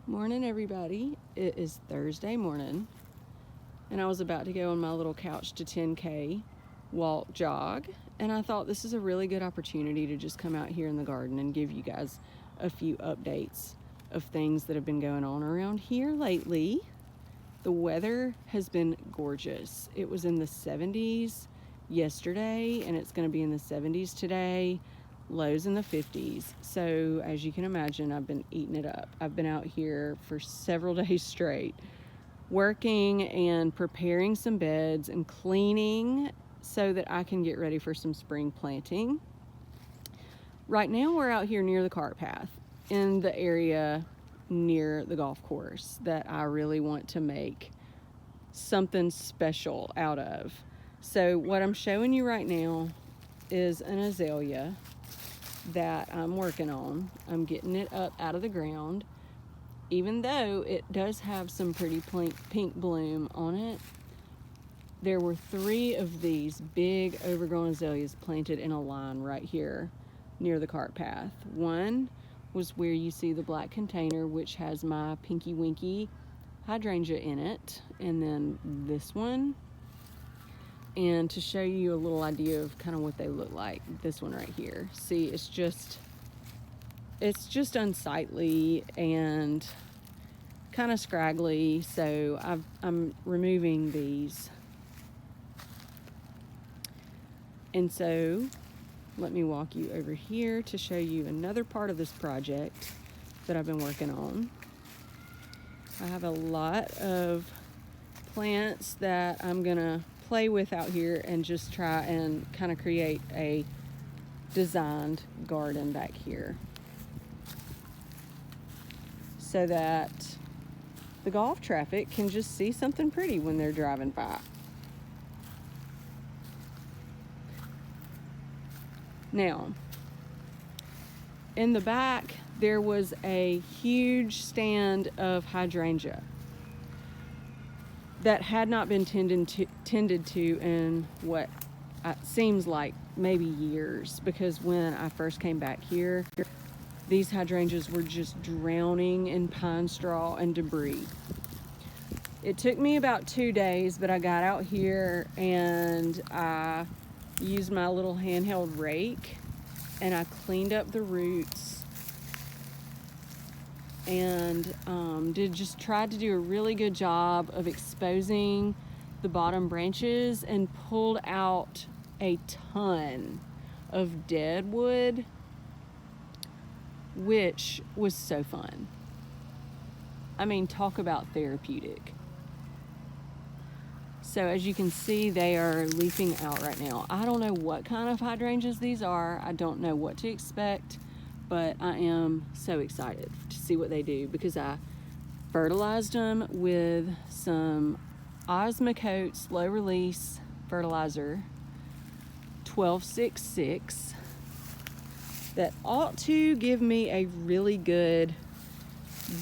Morning, everybody. It is Thursday morning, and I was about to go on my little couch to 10K walk jog, and I thought this is a really good opportunity to just come out here in the garden and give you guys a few updates of things that have been going on around here lately. The weather has been gorgeous. It was in the 70s yesterday, and it's going to be in the 70s today. Lows in the 50s. So as you can imagine, I've been eating it up. I've been out here for several days straight, working and preparing some beds and cleaning so that I can get ready for some spring planting. Right now we're out here near the cart path in the area near the golf course that I really want to make something special out of. So what I'm showing you right now is an azalea that I'm working on. I'm getting it up out of the ground. Even though it does have some pretty pink bloom on it, there were 3 of these big overgrown azaleas planted in a line right here near the cart path. One was where you see the black container, which has my pinky winky hydrangea in it, and then this one. And to show you a little idea of kind of what they look like, this one right here. See, it's just unsightly and kind of scraggly, so I'm removing these. And so let me walk you over here to show you another part of this project that I've been working on. I have a lot of plants that I'm gonna play with out here and just try and kind of create a designed garden back here so that the golf traffic can just see something pretty when they're driving by. Now, in the back, there was a huge stand of hydrangea that had not been tended to in what seems like maybe years, because when I first came back here, these hydrangeas were just drowning in pine straw and debris. It took me about 2 days, but I got out here and I used my little handheld rake and I cleaned up the roots and tried to do a really good job of exposing the bottom branches and pulled out a ton of dead wood, which was so fun. I mean, talk about therapeutic. So as you can see, they are leafing out right now. I don't know what kind of hydrangeas these are. I don't know what to expect, but I am so excited to see what they do, because I fertilized them with some Osmocote slow release fertilizer 1266 that ought to give me a really good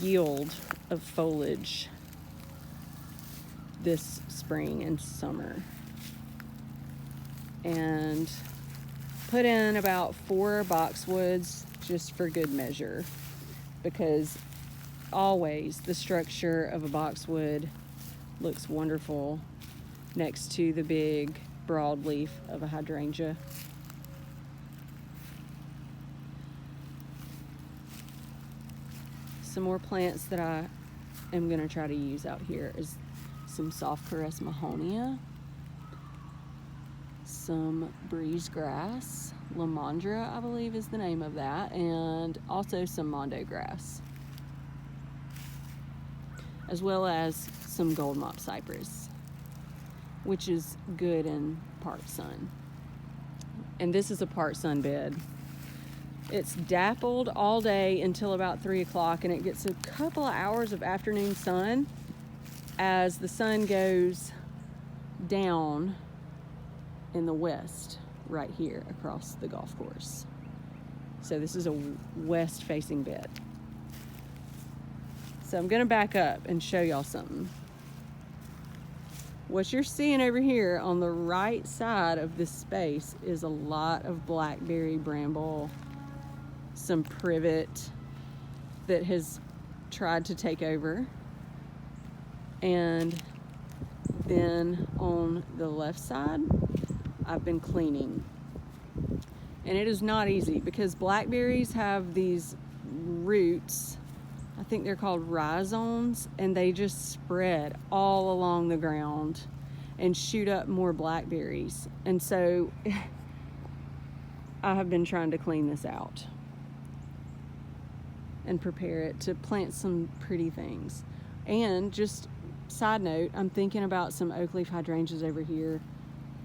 yield of foliage this spring and summer. And put in about 4 boxwoods just for good measure, because always the structure of a boxwood looks wonderful next to the big broadleaf of a hydrangea. Some more plants that I am going to try to use out here is some soft caress mahonia, some breeze grass, lamandra I believe is the name of that, and also some mondo grass, as well as some gold mop cypress, which is good in part sun. And this is a part sun bed. It's dappled all day until about 3 o'clock, and it gets a couple of hours of afternoon sun as the sun goes down in the west right here across the golf course. So this is a west facing bed. So I'm gonna back up and show y'all something. What you're seeing over here on the right side of this space is a lot of blackberry bramble, some privet that has tried to take over. And then on the left side, I've been cleaning. And it is not easy because blackberries have these roots, I think they're called rhizomes, and they just spread all along the ground and shoot up more blackberries. And so I have been trying to clean this out and prepare it to plant some pretty things. And just side note, I'm thinking about some oak leaf hydrangeas over here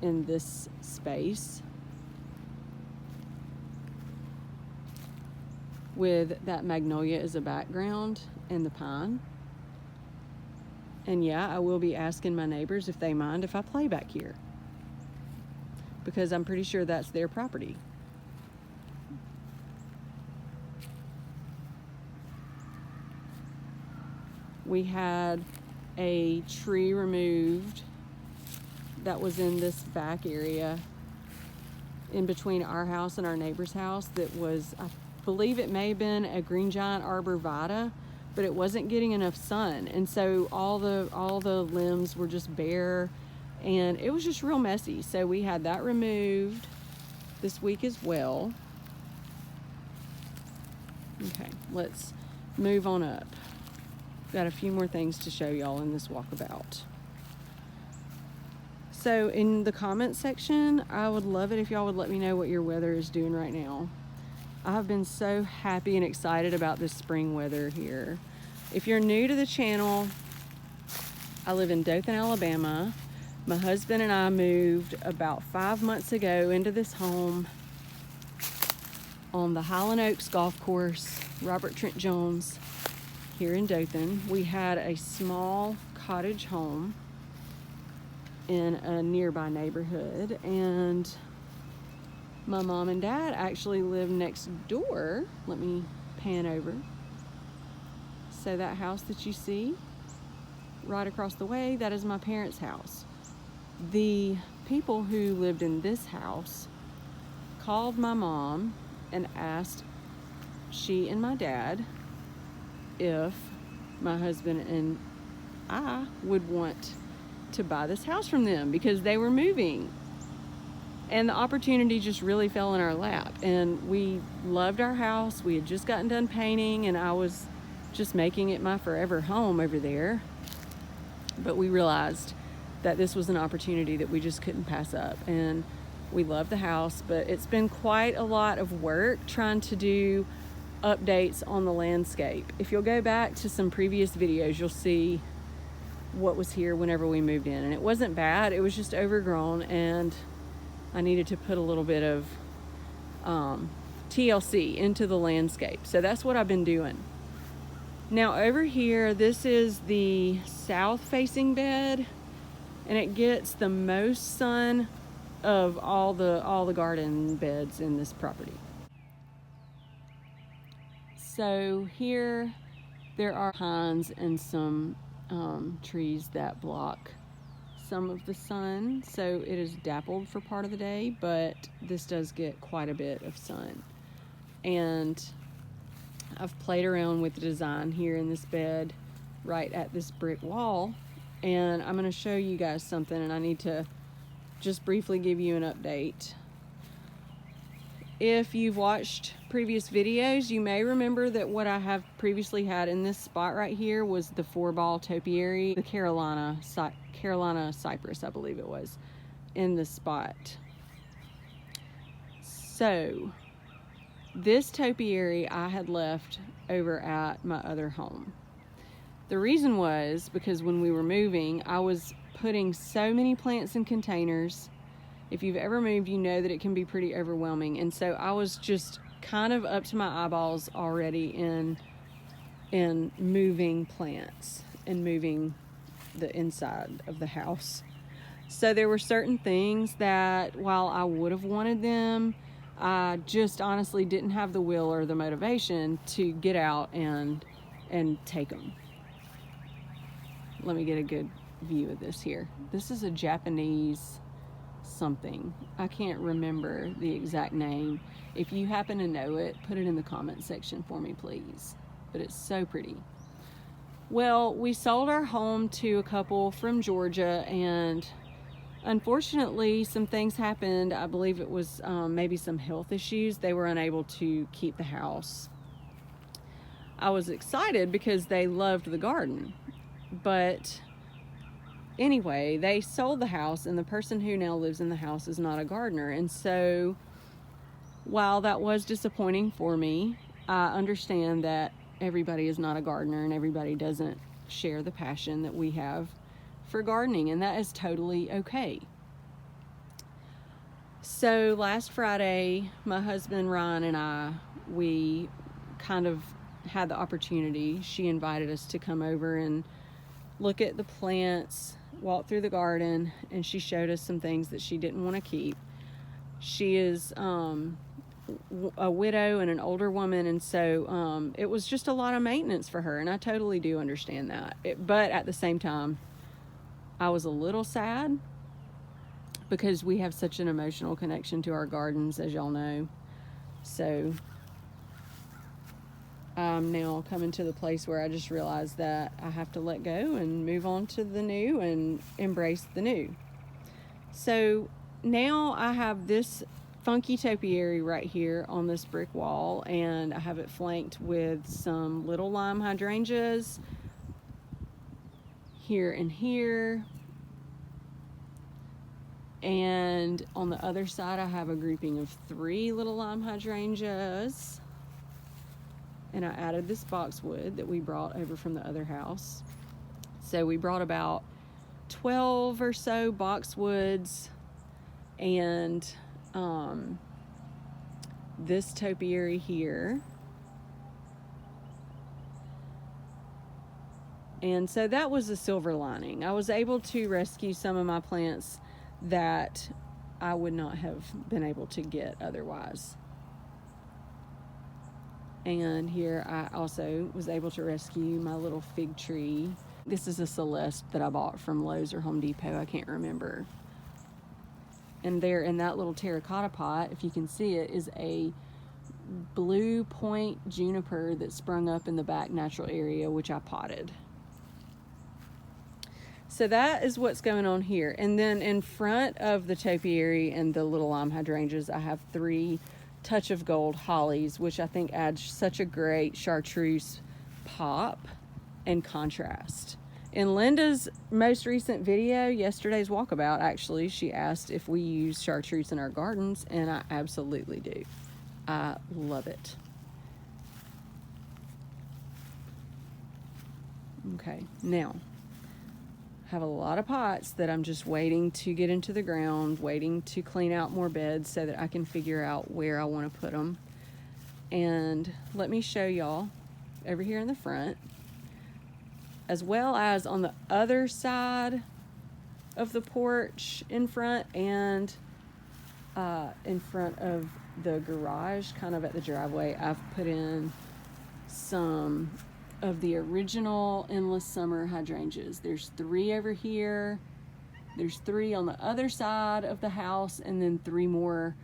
in this space with that magnolia as a background and the pine. And yeah, I will be asking my neighbors if they mind if I play back here, because I'm pretty sure that's their property. We had a tree removed that was in this back area in between our house and our neighbor's house that was, I believe it may have been a green giant arborvitae, but it wasn't getting enough sun, and so all the limbs were just bare, and it was just real messy. So we had that removed this week as well. Okay, let's move on up. Got a few more things to show y'all in this walkabout. So in the comment section, I would love it if y'all would let me know what your weather is doing right now. I have been so happy and excited about this spring weather here. If you're new to the channel, I live in Dothan, Alabama. My husband and I moved about 5 months ago into this home on the Highland Oaks golf course, Robert Trent Jones, here in Dothan. We had a small cottage home in a nearby neighborhood, and my mom and dad actually live next door. Let me pan over. So that house that you see right across the way, that is my parents' house. The people who lived in this house called my mom and asked she and my dad if my husband and I would want to buy this house from them because they were moving. And the opportunity just really fell in our lap, and we loved our house. We had just gotten done painting, and I was just making it my forever home over there. But we realized that this was an opportunity that we just couldn't pass up, and we love the house, but it's been quite a lot of work trying to do updates on the landscape. If you'll go back to some previous videos, you'll see what was here whenever we moved in, and it wasn't bad. It was just overgrown, and I needed to put a little bit of TLC into the landscape. So that's what I've been doing. Now over here, this is the south facing bed, and it gets the most sun of all the garden beds in this property. So here there are pines and some trees that block some of the sun, so it is dappled for part of the day, but this does get quite a bit of sun. And I've played around with the design here in this bed right at this brick wall, and I'm going to show you guys something, and I need to just briefly give you an update. If you've watched previous videos, you may remember that what I have previously had in this spot right here was the 4-ball topiary, the Carolina cypress, I believe it was, in the spot. So this topiary I had left over at my other home. The reason was because when we were moving, I was putting so many plants in containers. If you've ever moved, you know that it can be pretty overwhelming. And so I was just kind of up to my eyeballs already in moving plants and moving the inside of the house. So there were certain things that, while I would have wanted them, I just honestly didn't have the will or the motivation to get out and take them. Let me get a good view of this here. This is a Japanese something. I can't remember the exact name. If you happen to know it, put it in the comment section for me, please. But it's so pretty. Well, we sold our home to a couple from Georgia, and unfortunately some things happened. I believe it was maybe some health issues. They were unable to keep the house. I was excited because they loved the garden, but anyway, they sold the house, and the person who now lives in the house is not a gardener. And so while that was disappointing for me, I understand that everybody is not a gardener and everybody doesn't share the passion that we have for gardening, and that is totally okay. So last Friday, my husband Ryan and we kind of had the opportunity. She invited us to come over and look at the plants, walk through the garden, and she showed us some things that she didn't want to keep. She is a widow and an older woman, and so it was just a lot of maintenance for her, and I totally do understand that. But at the same time, I was a little sad because we have such an emotional connection to our gardens, as y'all know. So I'm now coming to the place where I just realized that I have to let go and move on to the new and embrace the new. So now I have this funky topiary right here on this brick wall, and I have it flanked with some little lime hydrangeas here and here. And on the other side, I have a grouping of 3 little lime hydrangeas. And I added this boxwood that we brought over from the other house. So we brought about 12 or so boxwoods and this topiary here. And so that was a silver lining. I was able to rescue some of my plants that I would not have been able to get otherwise. And here I also was able to rescue my little fig tree. This is a Celeste that I bought from Lowe's or Home Depot, I can't remember. And there in that little terracotta pot, if you can see it, is a blue point juniper that sprung up in the back natural area, which I potted. So that is what's going on here. And then in front of the topiary and the little lime hydrangeas, I have 3 touch of gold hollies, which I think adds such a great chartreuse pop and contrast. In Linda's most recent video, yesterday's Walkabout, actually, she asked if we use chartreuse in our gardens, and I absolutely do. I love it. Okay, now I have a lot of pots that I'm just waiting to get into the ground, waiting to clean out more beds so that I can figure out where I want to put them. And let me show y'all over here in the front, as well as on the other side of the porch in front, and in front of the garage, kind of at the driveway, I've put in some of the original endless summer hydrangeas. There's 3 over here, there's 3 on the other side of the house, and then 3 more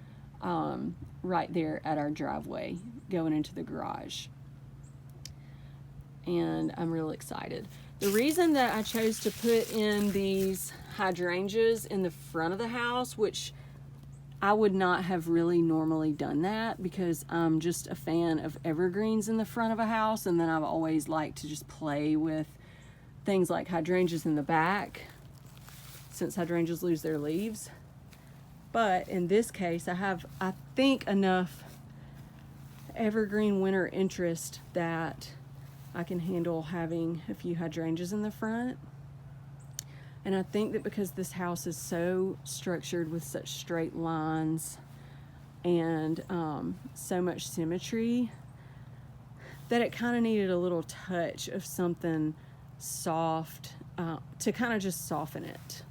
right there at our driveway going into the garage. And I'm real excited. The reason that I chose to put in these hydrangeas in the front of the house, which I would not have really normally done that because I'm just a fan of evergreens in the front of a house, and then I've always liked to just play with things like hydrangeas in the back since hydrangeas lose their leaves. But in this case, I have, I think, enough evergreen winter interest that I can handle having a few hydrangeas in the front. And I think that because this house is so structured with such straight lines and so much symmetry, that it kind of needed a little touch of something soft to kind of just soften it.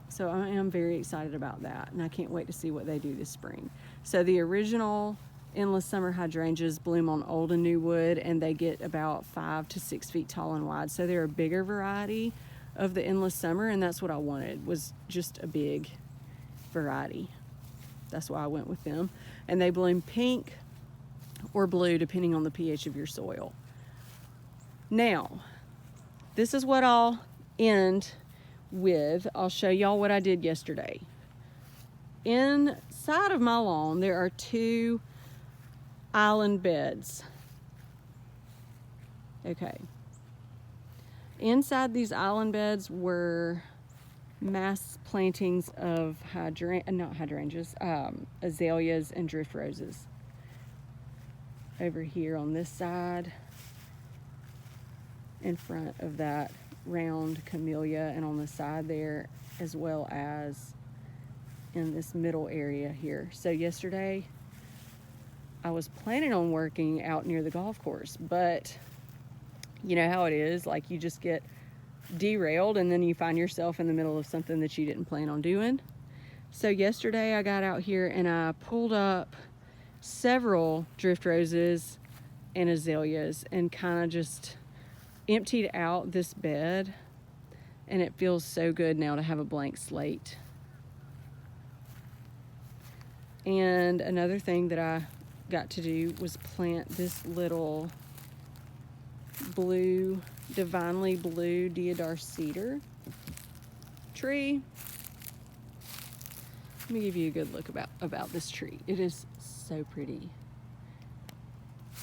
So I am very excited about that, and I can't wait to see what they do this spring. So the original endless summer hydrangeas bloom on old and new wood, and they get about 5 to 6 feet tall and wide. So they're a bigger variety of the endless summer, and that's what I wanted, was just a big variety. That's why I went with them. And they bloom pink or blue depending on the pH of your soil. Now, this is what I'll end with. I'll show y'all what I did yesterday. Inside of my lawn, there are 2 island beds. Okay. Inside these island beds were mass plantings of azaleas and drift roses. Over here on this side, in front of that round camellia, and on the side there, as well as in this middle area here. So yesterday, I was planning on working out near the golf course, but you know how it is, like you just get derailed and then you find yourself in the middle of something that you didn't plan on doing. So yesterday I got out here and I pulled up several drift roses and azaleas and kind of just emptied out this bed, and it feels so good now to have a blank slate. And another thing that I got to do was plant this little blue, divinely blue Deodar cedar tree. Let me give you a good look about this tree. It is so pretty.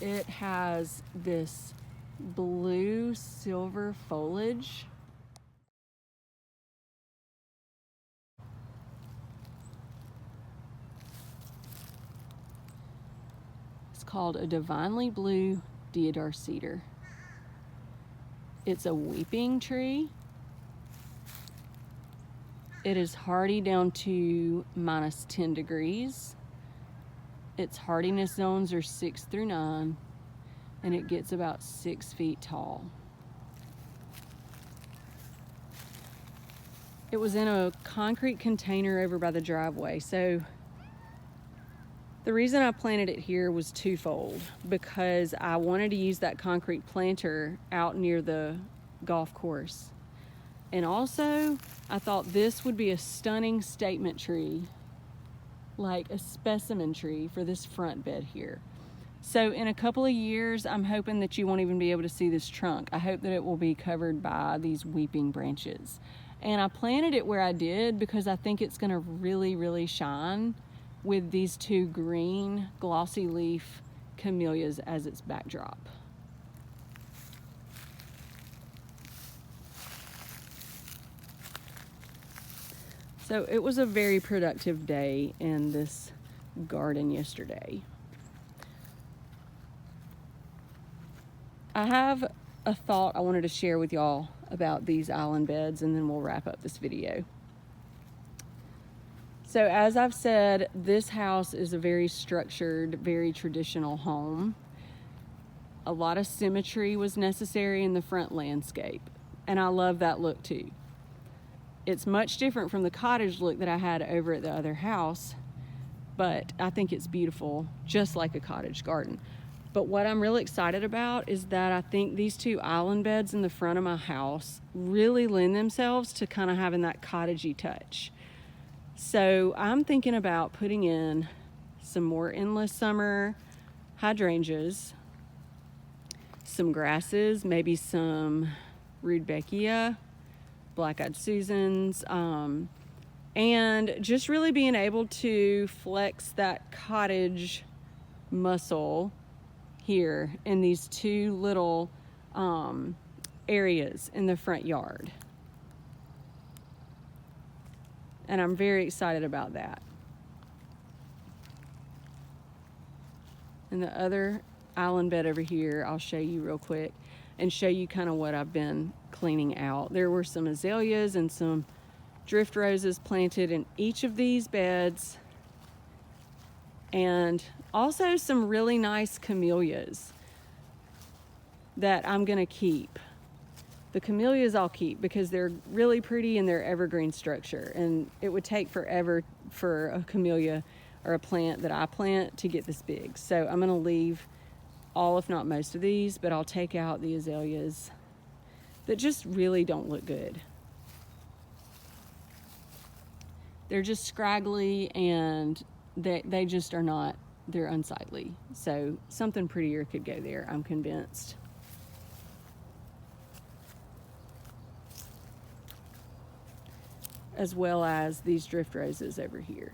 It has this blue silver foliage. It's called a divinely blue Deodar cedar. It's a weeping tree. It is hardy down to -10 degrees. Its hardiness zones are 6 through 9, and it gets about 6 feet tall. It was in a concrete container over by the driveway. So the reason I planted it here was twofold, because I wanted to use that concrete planter out near the golf course. And also, I thought this would be a stunning statement tree, like a specimen tree for this front bed here. So in a couple of years, I'm hoping that you won't even be able to see this trunk. I hope that it will be covered by these weeping branches. And I planted it where I did because I think it's gonna really, really shine with these 2 green glossy leaf camellias as its backdrop. So it was a very productive day in this garden yesterday. I have a thought I wanted to share with y'all about these island beds, and then we'll wrap up this video. So as I've said, this house is a very structured, very traditional home. A lot of symmetry was necessary in the front landscape, and I love that look too. It's much different from the cottage look that I had over at the other house, but I think it's beautiful, just like a cottage garden. But what I'm really excited about is that I think these 2 island beds in the front of my house really lend themselves to kind of having that cottagey touch. So I'm thinking about putting in some more endless summer hydrangeas, some grasses, maybe some rudbeckia, black-eyed Susans, and just really being able to flex that cottage muscle here in these 2 little areas in the front yard. And I'm very excited about that. And the other island bed over here, I'll show you real quick and show you kind of what I've been cleaning out. There were some azaleas and some drift roses planted in each of these beds, and also some really nice camellias that I'm gonna keep. The camellias I'll keep because they're really pretty and they're evergreen structure, and it would take forever for a camellia or a plant that I plant to get this big. So I'm gonna leave all, if not most of these, but I'll take out the azaleas that just really don't look good. They're just scraggly and they just are not, they're unsightly. So something prettier could go there, I'm convinced. as well as these drift roses over here.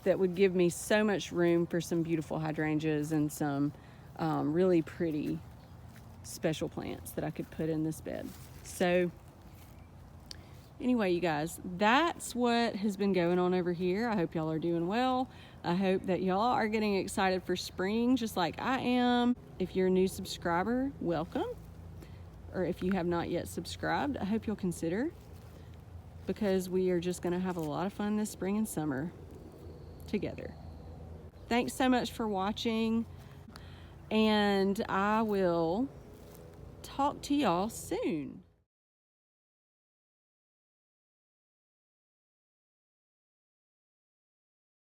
That would give me so much room for some beautiful hydrangeas and some really pretty special plants that I could put in this bed. So anyway, you guys, that's what has been going on over here. I hope y'all are doing well. I hope that y'all are getting excited for spring just like I am. If you're a new subscriber, welcome. Or if you have not yet subscribed, I hope you'll consider, because we are just going to have a lot of fun this spring and summer together. Thanks so much for watching, and I will talk to y'all soon.